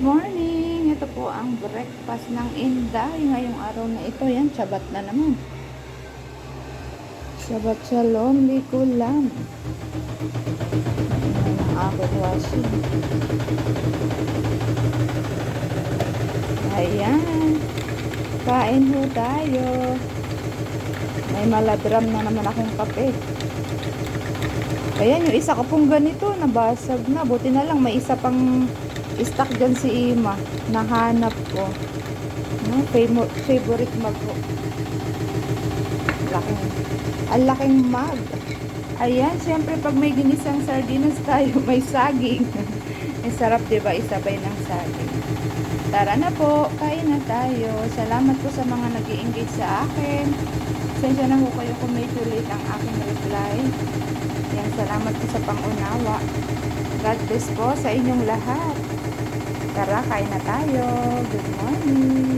Morning! Ito po ang breakfast ng Inday. Ngayong araw na ito, yan, sabat na naman. Sabat shalom, likulam. Ayan ang agad washing. Ayan. Kain ho tayo. May maladram na naman akong kape. Ayan, yung isa ko pong ganito, nabasag na. Buti na lang, may isa pang stock dyan si Ima. Nahanap ko. No, favorite mug ko. Ang laking mug. Ayan, syempre pag may ginisang sardinas tayo, may saging. Ang sarap, diba? Isabay ng saging. Tara na po, kain na tayo. Salamat po sa mga nag-i-engage sa akin. Sensya na po kayo kung medyo late ang aking reply. Yan, salamat po sa pangunawa. God bless po sa inyong lahat. Tara, kain na tayo. Good morning.